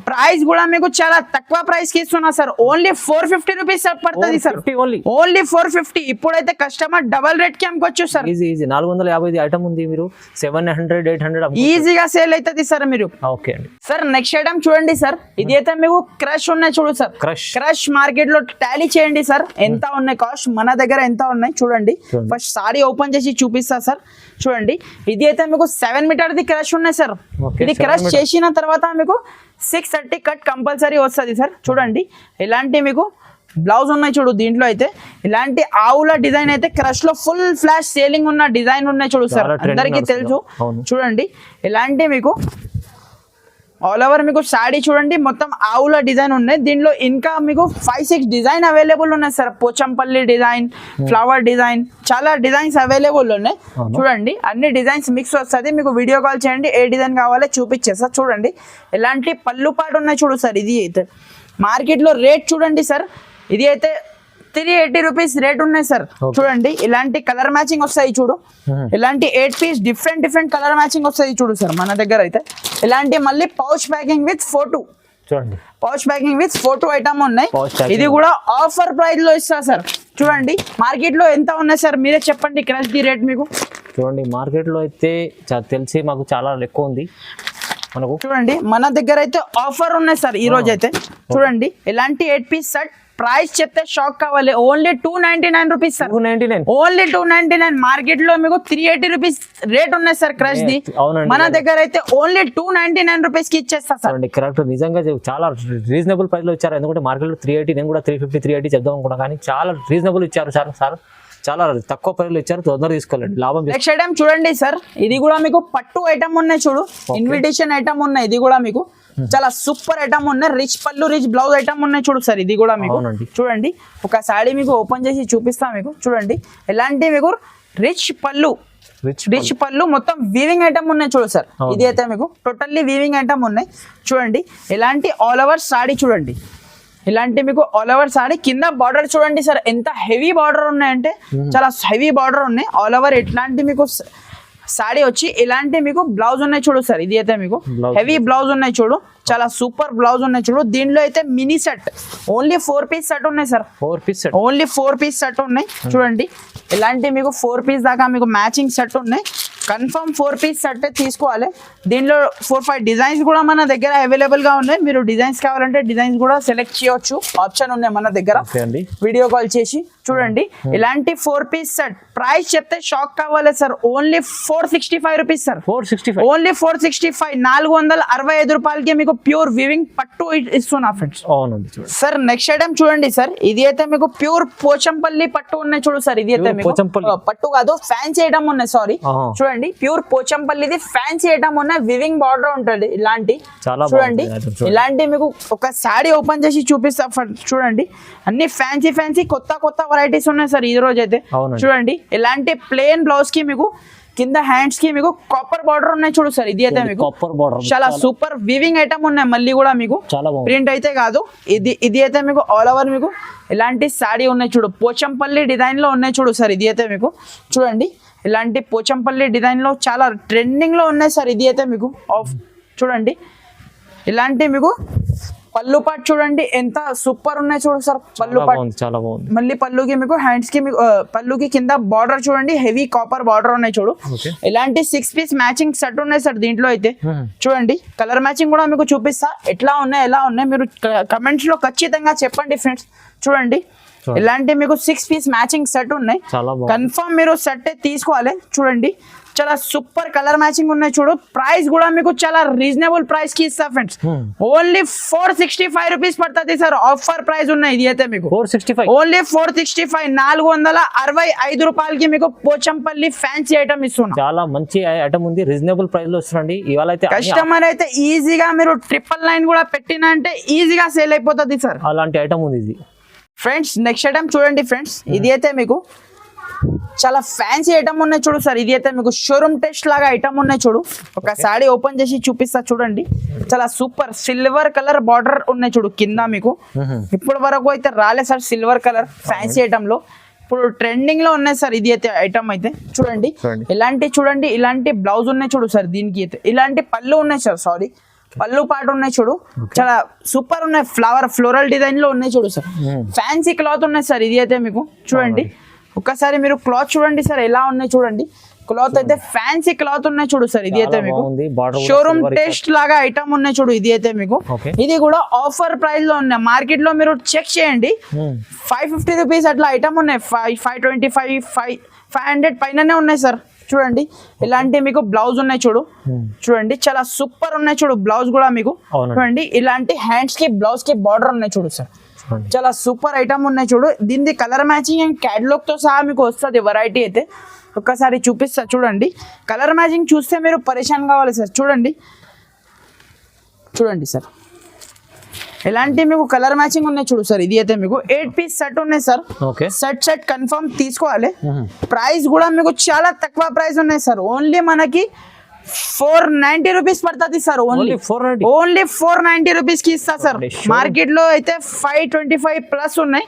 A: ప్రైస్ కూడా మీకు చాలా తక్కువ ప్రైస్ కి ఇస్తున్నా సార్. ఓన్లీ 450 రూపీస్ పడుతుంది సార్. ఓన్లీ 450. ఇప్పుడైతే కస్టమర్ డబల్ రేట్ కి అమ్ముకోవచ్చు సార్.
B: 450 ఐటమ్ ఉంది. మీరు 700 800
A: ఈజీగా సేల్ అవుతుంది సార్ మీరు.
B: ఓకే అండి.
A: సార్ నెక్స్ట్ ఐటమ్ చూడండి సార్. ఇది అయితే మీకు క్రష్ ఉన్నాయి చూడు సార్. క్రష్ మార్కెట్ లో టాలీ చేయండి సార్ ఎంత ఉన్నాయి కాస్ట్ మన దగ్గర ఎంత ఉన్నాయి చూడండి. ఫస్ట్ సారీ ఓపెన్ చేసి చూపిస్తా సార్. చూడండి ఇది అయితే మీకు 7 మీటర్ ది క్రష్ ఉన్నాయి సార్. ఇది క్రష్ చేసిన తర్వాత మీకు 630 కట్ కంపల్సరీ వస్తుంది సార్. చూడండి ఇలాంటి మీకు బ్లౌజ్ ఉన్నాయి చూడు. దీంట్లో అయితే ఇలాంటి ఆవుల డిజైన్ అయితే క్రష్ లో ఫుల్ ఫ్లాష్ సేలింగ్ ఉన్న డిజైన్ ఉన్నాయి చూడు సార్. అందరికీ తెలుసు. చూడండి ఇలాంటి మీకు ఆల్ ఓవర్ మీకు సాడీ చూడండి మొత్తం ఆవుల డిజైన్ ఉన్నాయి. దీంట్లో ఇంకా మీకు 5-6 డిజైన్ అవైలబుల్ ఉన్నాయి సార్. పోచంపల్లి డిజైన్ ఫ్లవర్ డిజైన్ చాలా డిజైన్స్ అవైలబుల్ ఉన్నాయి. చూడండి అన్ని డిజైన్స్ మిక్స్ వస్తుంది. మీకు వీడియో కాల్ చేయండి ఏ డిజైన్ కావాలో చూపించేస్తా. చూడండి ఇలాంటి పళ్ళు పాటు ఉన్నాయి చూడు సార్. ఇది అయితే మార్కెట్ లో రేట్ చూడండి సార్. ఇది అయితే 380 రూపీస్ రేట్ ఉన్నాయి సార్. చూడండి ఇలాంటి కలర్ మ్యాచింగ్ వస్తాయి చూడు. ఇలాంటి 8 పీస్ డిఫరెంట్ కలర్ మ్యాచింగ్ వస్తాయి చూడు సార్ మన దగ్గర అయితే. ఇలాంటి మళ్ళీ పౌచ్ ప్యాకింగ్ విత్ ఫోటో చూడండి. Pouch packing with photo item ఉన్నాయి. ఇది కూడా ఆఫర్ ప్రైస్ లో ఇస్తా సార్. చూడండి మార్కెట్ లో ఎంత ఉన్నాయి సార్ మీరే చెప్పండి క్రష్ ది రేట్ మీకు.
B: చూడండి మార్కెట్ లో అయితే తెలిసి మాకు చాలా ఎక్కువ ఉంది మనకు. చూడండి
A: మన దగ్గర అయితే ఆఫర్ ఉన్నాయి సార్ ఈ రోజు అయితే. చూడండి ఇలాంటి 8 పీస్ సెట్ ప్రైస్ చెప్తే షాక్ కావాలి. Only 299 rupees sir.
B: 299
A: only 299. Market లో మీకు 380 రూపీస్ రేట్ ఉన్నాయి సార్ క్రష్ ది. మన దగ్గర అయితే ఓన్లీ 299 రూపీస్ కి ఇచ్చేస్తా సార్.
B: కరెక్ట్ నిజంగా చాలా రీజనబుల్ ప్రైస్ లో ఇచ్చారు. ఎందుకంటే మార్కెట్ లో 380 నేను కూడా 350 380 చెప్దాం అనుకున్నా కానీ చాలా రీజనబుల్ ఇచ్చారు సార్. చాలా తక్కువ ప్రైస్ లో ఇచ్చారు. తొందర తీసుకోవాలండి లాభం.
A: నెక్స్ట్ ఐటమ్ చూడండి సార్. ఇది కూడా మీకు పట్టు ఐటమ్ ఉన్నాయి చూడు. ఇన్విటేషన్ ఐటమ్ ఉన్నాయి. ఇది కూడా మీకు చాలా సూపర్ ఐటమ్ ఉన్నాయి. రిచ్ పళ్ళు రిచ్ బ్లౌజ్ ఐటమ్ ఉన్నాయి చూడు సార్. ఇది కూడా మీకు చూడండి ఒక సాడీ మీకు ఓపెన్ చేసి చూపిస్తా మీకు. చూడండి ఇలాంటి మీకు రిచ్ పళ్ళు మొత్తం వీవింగ్ ఐటమ్ ఉన్నాయి చూడు సార్. ఇది అయితే మీకు టోటల్లీ వీవింగ్ ఐటమ్ ఉన్నాయి. చూడండి ఇలాంటి ఆల్ ఓవర్ సాడీ చూడండి. ఇలాంటి మీకు ఆల్ ఓవర్ సాడీ కింద బార్డర్ చూడండి సార్ ఎంత హెవీ బార్డర్ ఉన్నాయంటే చాలా హెవీ బార్డర్ ఉన్నాయి ఆల్ ఓవర్. ఇట్లాంటి మీకు సాడీ వచ్చి ఇలాంటి మీకు బ్లౌజ్ ఉన్నాయి చూడు సార్. ఇది అయితే మీకు హెవీ బ్లౌజ్ ఉన్నాయి చూడు. చాలా సూపర్ బ్లౌజ్ ఉన్నాయి చూడు. దీంట్లో అయితే mini set only 4 piece set ఉన్నాయి sir. 4 piece set only 4 piece set ఉన్నాయి. చూడండి ఇలాంటి మీకు 4 పీస్ దాకా మీకు మ్యాచింగ్ సెట్ ఉన్నాయి. కన్ఫర్మ్ 4 పీస్ సెట్ తీసుకోవాలి. దీనిలో 4-5 డిజైన్స్ కూడా మన దగ్గర అవైలబుల్ గా ఉన్నాయి. మీరు డిజైన్స్ కావాలంటే డిజైన్స్ కూడా సెలెక్ట్ చేయొచ్చు. ఆప్షన్ ఉన్నాయి మన దగ్గర. వీడియో కాల్ చేసి చూడండి ఇలాంటి 4 పీస్ సెట్ ప్రైస్ చెప్తే షాక్ కావాలి sir. Only 465 rupees sir. 465 only 465 465 రూపాయలకి మీకు ప్యూర్ వీవింగ్ పట్టు ఇస్తున్నా ఫ్రెండ్స్.
B: అవునండి
A: సార్ నెక్స్ట్ ఐటమ్ చూడండి సార్. ఇది అయితే మీకు ప్యూర్ పోచంపల్లి పట్టు ఉన్నాయి చూడు సార్. ఇది అయితే మీకు పట్టు కాదు ఫ్యాన్సీ ఐటమ్ ఉన్నాయి. సారీ చూడండి ప్యూర్ పోచంపల్లిది ఫ్యాన్సీ ఐటమ్ ఉన్నాయి. వివింగ్ బార్డర్ ఉంటుంది ఇలాంటి. చూడండి ఇలాంటి మీకు ఒక సాడీ ఓపెన్ చేసి చూపిస్తా. చూడండి అన్ని ఫ్యాన్సీ కొత్త వెరైటీస్ ఉన్నాయి సార్ ఈ రోజు అయితే. చూడండి ఇలాంటి ప్లేన్ బ్లౌజ్ కి మీకు కింద హ్యాండ్స్ కి మీకు కాపర్ బార్డర్ ఉన్నాయి చూడు సార్. ఇది అయితే మీకు చాలా సూపర్ వీవింగ్ ఐటమ్ ఉన్నాయి. మళ్ళీ కూడా మీకు ప్రింట్ అయితే కాదు. ఇది అయితే మీకు ఆల్ ఓవర్ మీకు ఇలాంటి సాడీ ఉన్నాయి చూడు. పోచంపల్లి డిజైన్ లో ఉన్నాయి చూడు సార్. ఇది అయితే మీకు చూడండి ఇలాంటి పోచంపల్లి డిజైన్ లో చాలా ట్రెండింగ్ లో ఉన్నాయి సార్. ఇది అయితే మీకు చూడండి, ఇలాంటి మీకు పళ్ళు పాటు చూడండి ఎంత సూపర్ ఉన్నాయి చూడు సార్. పళ్ళు పాటు
B: చాలా బాగుంది.
A: మళ్ళీ పళ్ళుకి మీకు హ్యాండ్స్ కి మీకు పళ్ళుకి కింద బార్డర్ చూడండి, హెవీ కాపర్ బార్డర్ ఉన్నాయి చూడు. ఇలాంటి 6 పీస్ మ్యాచింగ్ సెట్ ఉన్నాయి సార్ దీంట్లో అయితే. చూడండి కలర్ మ్యాచింగ్ కూడా మీకు చూపిస్తా ఎట్లా ఉన్నాయి ఎలా ఉన్నాయి, మీరు కమెంట్స్ లో ఖచ్చితంగా చెప్పండి ఫ్రెండ్స్. చూడండి ఇలాంటి మీకు 6 పీస్ మ్యాచింగ్ సెట్ ఉన్నాయి, కన్ఫర్మ్ మీరు సెట్ తీసుకోవాలి. చూడండి చాలా సూపర్ కలర్ మ్యాచింగ్ ఉన్నాయి చూడు. ప్రైస్ కూడా మీకు చాలా రీజనబుల్ ప్రైస్ కి ఇస్తా ఫ్రెండ్స్. ఓన్లీ 465 రూపీస్ పడుతుంది సార్. ఆఫర్ ప్రైస్ ఉన్నాయి ఇది అయితే మీకు 465, ఓన్లీ 465, 465 రూపాయలకి మీకు పోచంపల్లి ఫ్యాన్సీ ఐటమ్ ఇస్తున్నాం.
B: చాలా మంచి ఐటమ్ ఉంది, రీజనబుల్ ప్రైస్ లో వస్తుందండి. ఇవాళ అయితే
A: కస్టమర్ అయితే ఈజీగా మీరు 999 కూడా పెట్టిన అంటే ఈజీగా సేల్ అయిపోతుంది సార్.
B: అలాంటి ఐటమ్ ఉంది ఇది
A: ఫ్రెండ్స్. నెక్స్ట్ ఐటమ్ చూడండి ఫ్రెండ్స్, ఇది అయితే మీకు చాలా ఫ్యాన్సీ ఐటమ్ ఉన్నాయి చూడు సార్. ఇది అయితే మీకు షోరూమ్ టెస్ట్ లాగా ఐటమ్ ఉన్నాయి చూడు. ఒక సారీ ఓపెన్ చేసి చూపిస్తా చూడండి. చాలా సూపర్ సిల్వర్ కలర్ బార్డర్ ఉన్నాయి చూడు కింద మీకు. ఇప్పటి వరకు అయితే రాలే sir silver colour fancy item లో. ఇప్పుడు ట్రెండింగ్ లో ఉన్నాయి సార్ ఇది అయితే ఐటమ్ అయితే. చూడండి ఇలాంటి చూడండి, ఇలాంటి బ్లౌజ్ ఉన్నాయి చూడు సార్ దీనికి అయితే. ఇలాంటి పళ్ళు ఉన్నాయి సార్, సారీ పళ్ళు పాటు ఉన్నాయి చూడు. చాలా సూపర్ ఉన్నాయి, ఫ్లోరల్ డిజైన్ లో ఉన్నాయి చూడు సార్. ఫ్యాన్సీ క్లాత్ ఉన్నాయి సార్ ఇది అయితే మీకు. చూడండి ఒక్కసారి మీరు క్లాత్ చూడండి సార్ ఎలా ఉన్నాయి చూడండి. క్లాత్ అయితే ఫ్యాన్సీ క్లాత్ ఉన్నాయి చూడు సార్. ఇది అయితే మీకు షోరూమ్ టెస్ట్ లాగా ఐటమ్ ఉన్నాయి చూడు. ఇది అయితే మీకు ఇది కూడా ఆఫర్ ప్రైస్ లో ఉన్నాయి. మార్కెట్ లో మీరు చెక్ చేయండి 550 రూపీస్ అట్లా ఐటమ్ ఉన్నాయి. 525, 500 పైననే ఉన్నాయి సార్. చూడండి ఇలాంటి మీకు బ్లౌజ్ ఉన్నాయి చూడు. చూడండి చాలా సూపర్ ఉన్నాయి చూడు. బ్లౌజ్ కూడా మీకు చూడండి ఇలాంటి హ్యాండ్స్ కి బ్లౌజ్ కి బార్డర్ ఉన్నాయి చూడు సార్. చాలా సూపర్ ఐటమ్ ఉన్నాయి చూడు. దీని కలర్ మ్యాచింగ్ అండ్ క్యాటలాగ్ తో సహా మీకు వస్తుంది వెరైటీ అయితే. ఒక్కసారి చూపిస్తా చూడండి. కలర్ మ్యాచింగ్ చూస్తే మీరు పరేషాన్ కావాలి సార్. చూడండి చూడండి సార్ ఎలాంటి మీకు కలర్ మ్యాచింగ్ ఉన్నాయి చూడు సార్. ఇది అయితే మీకు 8 పీస్ సెట్ ఉన్నాయి సార్. సెట్ కన్ఫర్మ్ తీసుకోవాలి. ప్రైస్ కూడా మీకు చాలా తక్కువ ప్రైస్ ఉన్నాయి సార్. ఓన్లీ మనకి 490 రూపీస్ పడుతుంది సార్. ఓన్లీ 490 రూపీస్ కి ఇస్తా సార్. మార్కెట్ లో అయితే 525 ప్లస్ ఉన్నాయి,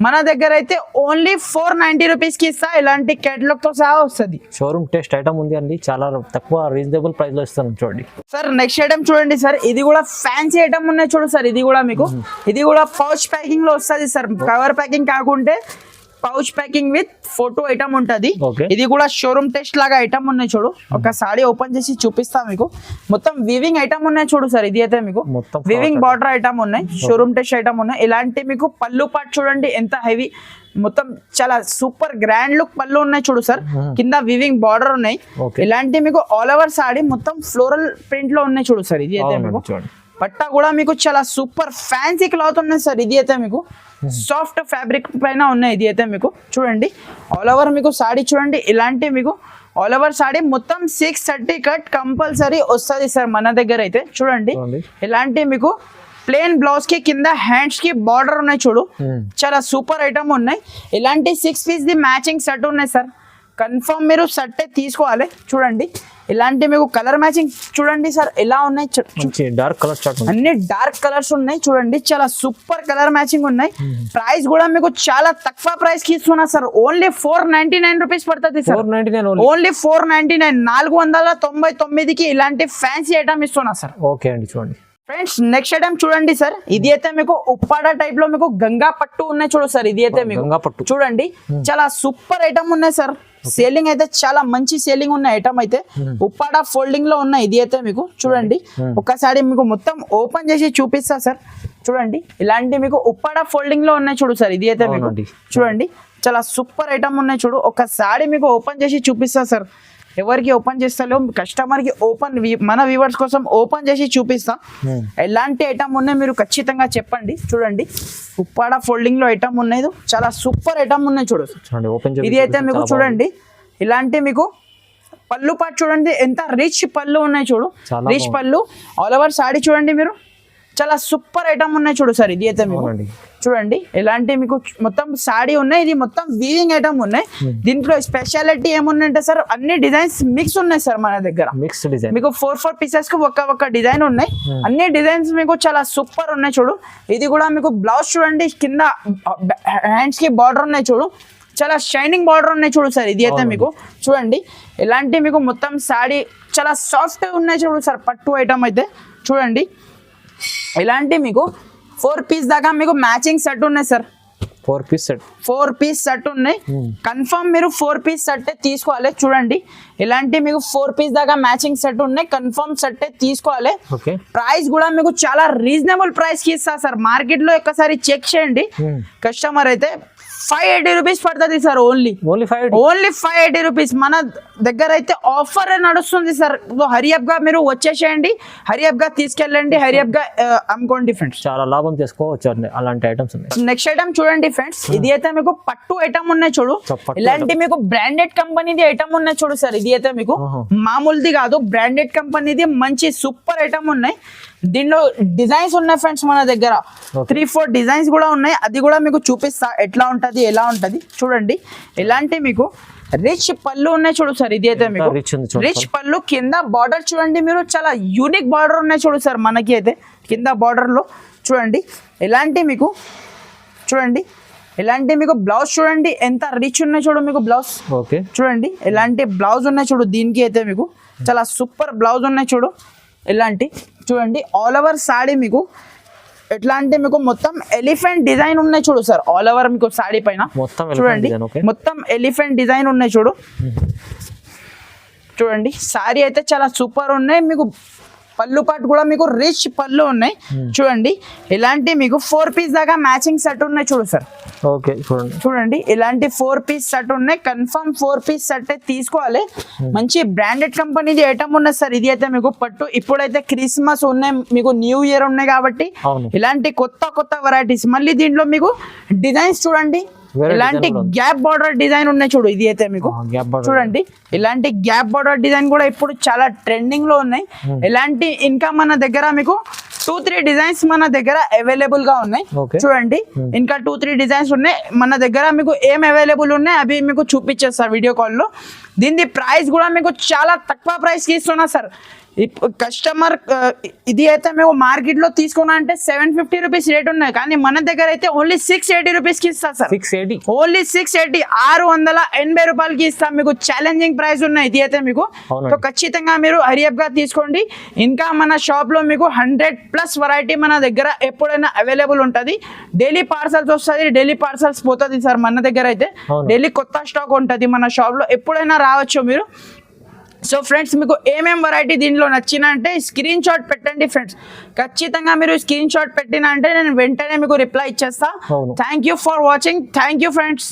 A: మన దగ్గర అయితే ఓన్లీ 490 రూపీస్ కి ఇస్తా. ఇలాంటి కేటలాగ్ తో సహా వస్తుంది.
B: షోరూమ్ టెస్ట్ ఐటమ్ ఉంది అండి, చాలా తక్కువ రీజనబుల్ ప్రైస్ లో ఇస్తాను చూడండి
A: సార్. నెక్స్ట్ ఐటమ్ చూడండి సార్. ఇది కూడా ఫ్యాన్సీ ఐటమ్ ఉన్నాయి చూడు సార్. ఇది కూడా మీకు ఇది కూడా పౌచ్ ప్యాకింగ్ లో వస్తుంది సార్. కవర్ ప్యాకింగ్ కాకుంటే pouch packing with photo item ఉంటది. ఇది కూడా షోరూమ్ టెస్ట్ లాగా ఐటమ్ ఉన్నాయి చూడు. ఒక సారీ ఓపెన్ చేసి చూపిస్తా మీకు. మొత్తం వివింగ్ ఐటమ్ ఉన్నాయి చూడు సార్. ఇది అయితే మీకు వివింగ్ బార్డర్ ఐటమ్ ఉన్నాయి, షోరూమ్ టెస్ట్ ఐటమ్ ఉన్నాయి. ఇలాంటి మీకు పళ్ళు పాటు చూడండి ఎంత హెవీ, మొత్తం చాలా సూపర్ గ్రాండ్ లుక్ పళ్ళు ఉన్నాయి చూడు సార్. కింద వివింగ్ బార్డర్ ఉన్నాయి. ఇలాంటి మీకు ఆల్ ఓవర్ సారీ మొత్తం ఫ్లోరల్ ప్రింట్ లో ఉన్నాయి చూడు సార్. ఇది అయితే మీకు పట్టా కూడా మీకు చాలా సూపర్ ఫ్యాన్సీ క్లాత్ ఉన్నాయి సార్. ఇది అయితే మీకు సాఫ్ట్ ఫ్యాబ్రిక్ పైన ఉన్నాయి. ఇది అయితే మీకు చూడండి ఆల్ ఓవర్ మీకు సాడీ చూడండి. ఇలాంటి మీకు ఆల్ ఓవర్ సాడీ మొత్తం 630 కట్ కంపల్సరీ వస్తుంది సార్ మన దగ్గర అయితే. చూడండి ఇలాంటి మీకు ప్లేన్ బ్లౌజ్ కి కింద హ్యాండ్స్ కి బార్డర్ ఉన్నాయి చూడు. చాలా సూపర్ ఐటమ్ ఉన్నాయి. ఇలాంటి 6 పీస్ ది మ్యాచింగ్ సెట్ ఉన్నాయి సార్. కన్ఫర్మ్ మీరు సెట్ తీసుకోవాలి. చూడండి ఇలాంటి మీకు కలర్ మ్యాచింగ్ చూడండి సార్ ఎలా ఉన్నాయి.
B: డార్క్ కలర్స్
A: అన్ని డార్క్ కలర్స్ ఉన్నాయి చూడండి. చాలా సూపర్ కలర్ మ్యాచింగ్ ఉన్నాయి. ప్రైస్ కూడా మీకు చాలా తక్కువ ప్రైస్ కి ఇస్తున్నా సార్. ఓన్లీ 499 రూపీస్ పడుతుంది సార్. ఓన్లీ 499, 499కి ఇలాంటి ఫ్యాన్సీ ఐటమ్ ఇస్తున్నా సార్.
B: ఓకే అండి చూడండి
A: ఫ్రెండ్స్. నెక్స్ట్ ఐటమ్ చూడండి సార్. ఇది అయితే మీకు ఉప్పాడ టైప్ లో మీకు గంగా పట్టు ఉన్నాయి చూడు సార్. ఇది అయితే మీకు చూడండి చాలా సూపర్ ఐటమ్ ఉన్నాయి సార్. సేలింగ్ అయితే చాలా మంచి సేలింగ్ ఉన్న ఐటమ్ అయితే ఉప్పాడ ఫోల్డింగ్ లో ఉన్నాయి. ఇది అయితే మీకు చూడండి ఒక్కసారి మీకు మొత్తం ఓపెన్ చేసి చూపిస్తా సార్. చూడండి ఇలాంటి మీకు ఉప్పాడ ఫోల్డింగ్ లో ఉన్నాయి చూడు సార్. ఇది అయితే మీకు చూడండి చాలా సూపర్ ఐటమ్ ఉన్నాయి చూడు. ఒకసారి మీకు ఓపెన్ చేసి చూపిస్తా సార్. ఎవరికి ఓపెన్ చేస్తాలో కస్టమర్ కి ఓపెన్, మన వ్యూవర్స్ కోసం ఓపెన్ చేసి చూపిస్తా. ఎలాంటి ఐటమ్ ఉన్నాయి మీరు ఖచ్చితంగా చెప్పండి. చూడండి ఉప్పాడ ఫోల్డింగ్ లో ఐటమ్ ఉన్నాయి, చాలా సూపర్ ఐటమ్ ఉన్నాయి చూడు. ఇది అయితే మీకు చూడండి ఇలాంటి మీకు పళ్ళు పాటు చూడండి ఎంత రిచ్ పళ్ళు ఉన్నాయి చూడు. రిచ్ పళ్ళు ఆల్ ఓవర్ సాడీ చూడండి మీరు. చాలా సూపర్ ఐటమ్ ఉన్నాయి చూడు సార్. ఇది అయితే మీకు చూడండి ఇలాంటి మీకు మొత్తం సాడీ ఉన్నాయి. ఇది మొత్తం వీవింగ్ ఐటమ్ ఉన్నాయి. దీంట్లో స్పెషాలిటీ ఏమున్నాయంటే సార్ అన్ని డిజైన్స్ మిక్స్ ఉన్నాయి సార్ మన దగ్గర.
B: మిక్స్ డిజైన్ మీకు
A: 4 పీసెస్ కు ఒక డిజైన్ ఉన్నాయి. అన్ని డిజైన్స్ మీకు చాలా సూపర్ ఉన్నాయి చూడు. ఇది కూడా మీకు బ్లౌజ్ చూడండి కింద హ్యాండ్స్ కి బార్డర్ ఉన్నాయి చూడు. చాలా షైనింగ్ బార్డర్ ఉన్నాయి చూడు సార్. ఇది అయితే మీకు చూడండి ఇలాంటి మీకు మొత్తం సాడీ చాలా సాఫ్ట్ ఉన్నాయి చూడు సార్. పట్టు ఐటమ్ అయితే చూడండి ఇలాంటి మీకు 4 పీస్ దాకా మీకు మ్యాచింగ్ సెట్ ఉన్నాయి సార్. 4 పీస్ సెట్ ఉన్నాయి. కన్ఫర్మ్ మీరు 4 పీస్ సెట్ తీసుకోవాలి. చూడండి ఇలాంటి మీకు 4 పీస్ దాకా మ్యాచింగ్ సెట్ ఉన్నాయి. కన్ఫర్మ్ సెట్ తీసుకోవాలి. ప్రైస్ కూడా మీకు చాలా రీజనబుల్ ప్రైస్ కి ఇస్తా సార్. మార్కెట్ లో ఒక్కసారి చెక్ చేయండి. కస్టమర్ అయితే 580 రూపీస్ పడుతుంది సార్. Only 580 rupees. మన దగ్గర అయితే ఆఫర్ నడుస్తుంది సార్. హరియప్ గా మీరు వచ్చేసేయండి, హరియప్ గా తీసుకెళ్ళండి, హరియప్ గా అమ్ముకోండి ఫ్రెండ్స్.
B: చాలా లాభం చేసుకోవచ్చు అలాంటి ఐటమ్స్ ఉన్నాయి.
A: నెక్స్ట్ ఐటమ్ చూడండి ఫ్రెండ్స్. ఇది అయితే మీకు పట్టు ఐటమ్ ఉన్నాయి చూడు. ఇలాంటి మీకు బ్రాండెడ్ కంపెనీది ఐటమ్ ఉన్నాయి చూడు సార్. ఇది అయితే మీకు మామూలుది కాదు, బ్రాండెడ్ కంపెనీది మంచి సూపర్ ఐటమ్ ఉన్నాయి. దీనిలో డిజైన్స్ ఉన్నాయి ఫ్రెండ్స్ మన దగ్గర. 3-4 డిజైన్స్ కూడా ఉన్నాయి. అది కూడా మీకు చూపిస్తా ఎట్లా ఉంటది ఎలా ఉంటది. చూడండి ఇలాంటి మీకు రిచ్ పళ్ళు ఉన్నాయి చూడు సార్. ఇది అయితే మీకు రిచ్ పళ్ళు. కింద బార్డర్ చూడండి మీరు, చాలా యూనిక్ బార్డర్ ఉన్నాయి చూడు సార్. మనకి అయితే కింద బార్డర్ లో చూడండి ఇలాంటి మీకు చూడండి ఇలాంటి మీకు బ్లౌజ్ చూడండి ఎంత రిచ్ ఉన్నాయి చూడు మీకు బ్లౌజ్. చూడండి ఇలాంటి బ్లౌజ్ ఉన్నాయి చూడు. దీనికి అయితే మీకు చాలా సూపర్ బ్లౌజ్ ఉన్నాయి చూడు. ఇలాంటి చూడండి ఆల్ ఓవర్ సాడీ మీకు ఎట్లా అంటే మీకు మొత్తం ఎలిఫెంట్ డిజైన్ ఉన్నాయి చూడు సార్. ఆల్ ఓవర్ మీకు సాడీ పైన చూడండి మొత్తం ఎలిఫెంట్ డిజైన్ ఉన్నాయి చూడు. చూడండి సారీ అయితే చాలా సూపర్ ఉన్నాయి. మీకు పళ్ళు పాటు కూడా మీకు రిచ్ పళ్ళు ఉన్నాయి. చూడండి ఇలాంటి మీకు 4 పీస్ దాకా మ్యాచింగ్ సెట్ ఉన్నాయి చూడు సార్. చూడండి ఇలాంటి 4 పీస్ సెట్ ఉన్నాయి. కన్ఫర్మ్ 4 పీస్ సెట్ తీసుకోవాలి. మంచి బ్రాండెడ్ కంపెనీది ఐటమ్ ఉన్నాయి సార్. ఇది అయితే మీకు పట్టు. ఇప్పుడైతే క్రిస్మస్ ఉన్నాయి, మీకు న్యూ ఇయర్ ఉన్నాయి కాబట్టి ఇలాంటి కొత్త వెరైటీస్. మళ్ళీ దీంట్లో మీకు డిజైన్స్ చూడండి ఇలాంటి గ్యాప్ బార్డర్ డిజైన్ ఉన్నాయి చూడు. ఇది అయితే మీకు చూడండి ఇలాంటి గ్యాప్ బార్డర్ డిజైన్ కూడా ఇప్పుడు చాలా ట్రెండింగ్ లో ఉన్నాయి. ఇలాంటి ఇంకా మన దగ్గర మీకు 2-3 డిజైన్స్ మన దగ్గర అవైలబుల్ గా ఉన్నాయి. చూడండి ఇంకా 2-3 డిజైన్స్ ఉన్నాయి మన దగ్గర. మీకు ఏం అవైలబుల్ ఉన్నాయి అవి మీకు చూపించేస్తా వీడియో కాల్ లో. దీని ప్రైస్ కూడా మీకు చాలా తక్కువ ప్రైస్ కి ఇస్తున్నా సార్. కస్టమర్ ఇది అయితే మేము మార్కెట్ లో తీసుకున్నా అంటే 750 రూపీస్ రేట్ ఉన్నాయి, కానీ మన దగ్గర అయితే ఓన్లీ 680 రూపీస్ కి ఇస్తా సార్. ఓన్లీ 680 680 రూపాయలకి ఇస్తాం. మీకు ఛాలెంజింగ్ ప్రైస్ ఉన్నాయి. ఇది అయితే మీకు ఖచ్చితంగా మీరు హరియప్ గా తీసుకోండి. ఇంకా మన షాప్ లో మీకు 100+ వెరైటీ మన దగ్గర ఎప్పుడైనా అవైలబుల్ ఉంటది. డైలీ పార్సల్స్ వస్తుంది, డైలీ పార్సల్స్ పోతుంది సార్. మన దగ్గర అయితే డైలీ కొత్త స్టాక్ ఉంటది మన షాప్ లో. ఎప్పుడైనా రావచ్చు మీరు. సో ఫ్రెండ్స్ మీకు ఏమేం వెరైటీ దీనిలో నచ్చిన అంటే స్క్రీన్ షాట్ పెట్టండి ఫ్రెండ్స్. ఖచ్చితంగా మీరు స్క్రీన్ షాట్ పెట్టిన అంటే నేను వెంటనే మీకు రిప్లై ఇచ్చేస్తా. Thank you for watching. Thank you friends.